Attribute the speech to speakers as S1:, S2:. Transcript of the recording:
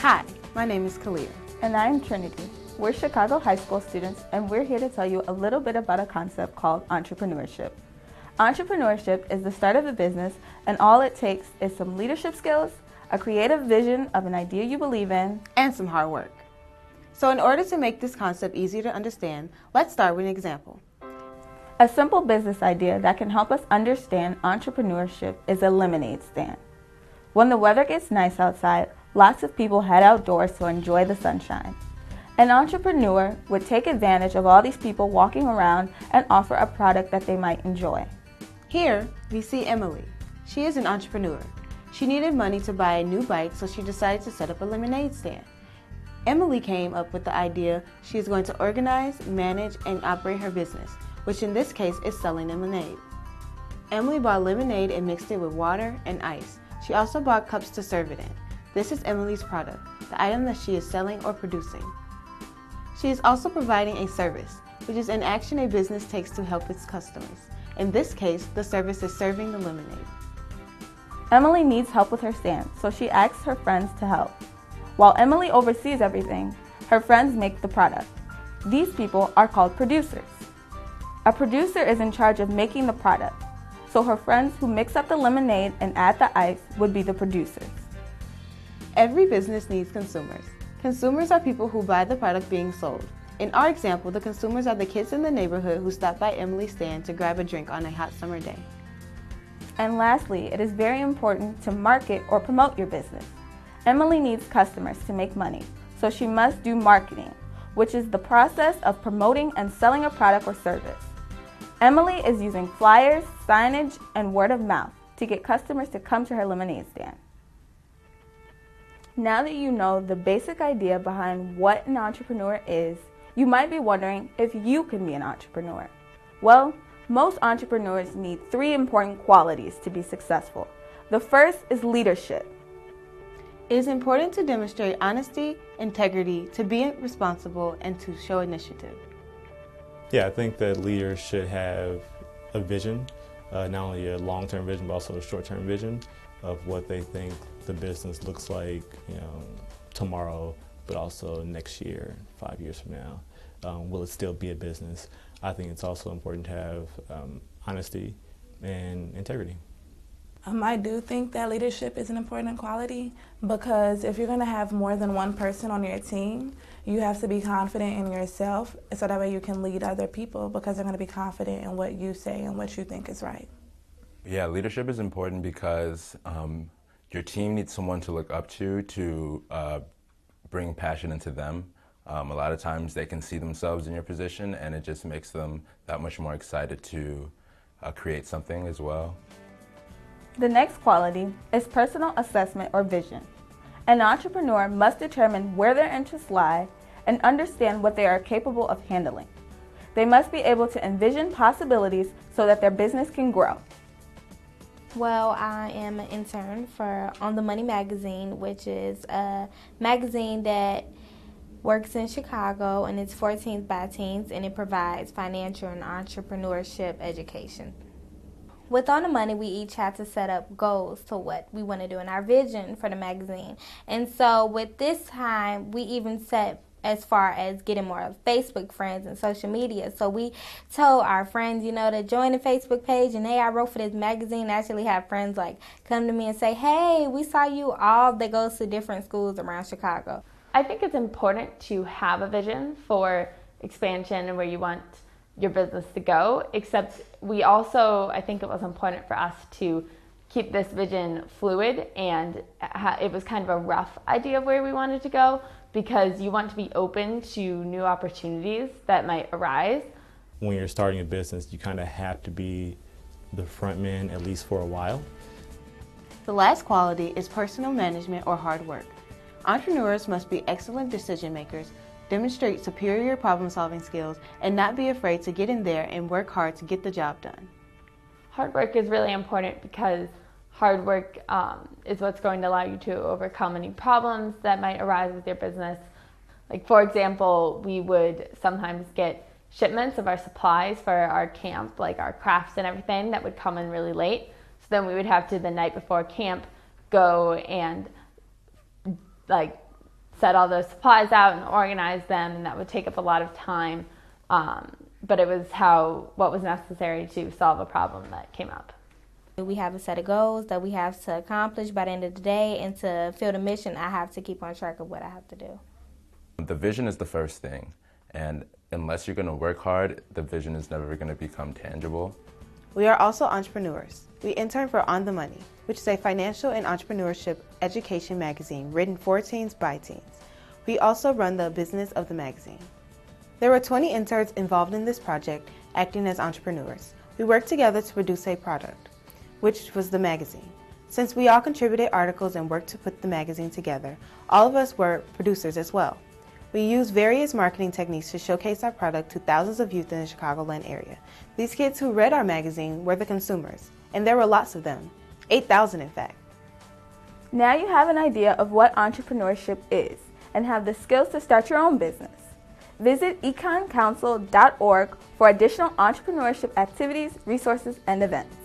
S1: Hi, my name is Kalia.
S2: And I'm Trinity. We're Chicago high school students, and we're here to tell you a little bit about a concept called entrepreneurship. Entrepreneurship is the start of a business, and all it takes is some leadership skills, a creative vision of an idea you believe in,
S1: and some hard work. So in order to make this concept easier to understand, let's start with an example.
S2: A simple business idea that can help us understand entrepreneurship is a lemonade stand. When the weather gets nice outside, lots of people head outdoors to enjoy the sunshine. An entrepreneur would take advantage of all these people walking around and offer a product that they might enjoy.
S1: Here, we see Emily. She is an entrepreneur. She needed money to buy a new bike, so she decided to set up a lemonade stand. Emily came up with the idea she is going to organize, manage, and operate her business, which in this case is selling lemonade. Emily bought lemonade and mixed it with water and ice. She also bought cups to serve it in. This is Emily's product, the item that she is selling or producing. She is also providing a service, which is an action a business takes to help its customers. In this case, the service is serving the lemonade.
S2: Emily needs help with her stand, so she asks her friends to help. While Emily oversees everything, her friends make the product. These people are called producers. A producer is in charge of making the product, so her friends who mix up the lemonade and add the ice would be the producers.
S1: Every business needs consumers. Consumers are people who buy the product being sold. In our example, the consumers are the kids in the neighborhood who stop by Emily's stand to grab a drink on a hot summer day.
S2: And lastly, it is very important to market or promote your business. Emily needs customers to make money, so she must do marketing, which is the process of promoting and selling a product or service. Emily is using flyers, signage, and word of mouth to get customers to come to her lemonade stand. Now that you know the basic idea behind what an entrepreneur is, you might be wondering if you can be an entrepreneur. Well, most entrepreneurs need 3 important qualities to be successful. The first is leadership.
S1: It is important to demonstrate honesty, integrity, to be responsible, and to show initiative.
S3: Yeah, I think that leaders should have a vision, not only a long-term vision, but also a short-term vision of what they think the business looks like, tomorrow, but also next year, 5 years from now. Will it still be a business? I think it's also important to have honesty and integrity.
S4: I do think that leadership is an important quality because if you're going to have more than one person on your team, you have to be confident in yourself so that way you can lead other people because they're going to be confident in what you say and what you think is right.
S5: Yeah, leadership is important because your team needs someone to look up to bring passion into them. A lot of times they can see themselves in your position and it just makes them that much more excited to create something as well.
S2: The next quality is personal assessment or vision. An entrepreneur must determine where their interests lie and understand what they are capable of handling. They must be able to envision possibilities so that their business can grow.
S6: Well, I am an intern for On the Money magazine, which is a magazine that works in Chicago, and it's for teens by teens, and it provides financial and entrepreneurship education. With On the Money, we each had to set up goals to what we want to do in our vision for the magazine. And so with this time, we even set as far as getting more Facebook friends and social media. So we told our friends, to join the Facebook page. And hey, I wrote for this magazine. I actually have friends come to me and say, hey, we saw you all that goes to different schools around Chicago.
S7: I think it's important to have a vision for expansion and where you want your business to go, except we also, I think it was important for us to keep this vision fluid, and it was kind of a rough idea of where we wanted to go because you want to be open to new opportunities that might arise.
S3: When you're starting a business, you kind of have to be the front man at least for a while.
S1: The last quality is personal management or hard work. Entrepreneurs must be excellent decision makers, demonstrate superior problem-solving skills, and not be afraid to get in there and work hard to get the job done.
S7: Hard work is really important because hard work is what's going to allow you to overcome any problems that might arise with your business. For example, we would sometimes get shipments of our supplies for our camp, like our crafts and everything, that would come in really late. So then we would have to, the night before camp, go and set all those supplies out and organize them, and that would take up a lot of time. But it was what was necessary to solve a problem that came up.
S6: We have a set of goals that we have to accomplish by the end of the day, and to fill the mission, I have to keep on track of what I have to do.
S5: The vision is the first thing, and unless you're going to work hard, the vision is never going to become tangible.
S1: We are also entrepreneurs. We intern for On the Money, which is a financial and entrepreneurship education magazine written for teens by teens. We also run the business of the magazine. There were 20 interns involved in this project, acting as entrepreneurs. We worked together to produce a product, which was the magazine. Since we all contributed articles and worked to put the magazine together, all of us were producers as well. We used various marketing techniques to showcase our product to thousands of youth in the Chicagoland area. These kids who read our magazine were the consumers, and there were lots of them, 8,000 in fact.
S2: Now you have an idea of what entrepreneurship is and have the skills to start your own business. Visit econcouncil.org for additional entrepreneurship activities, resources, and events.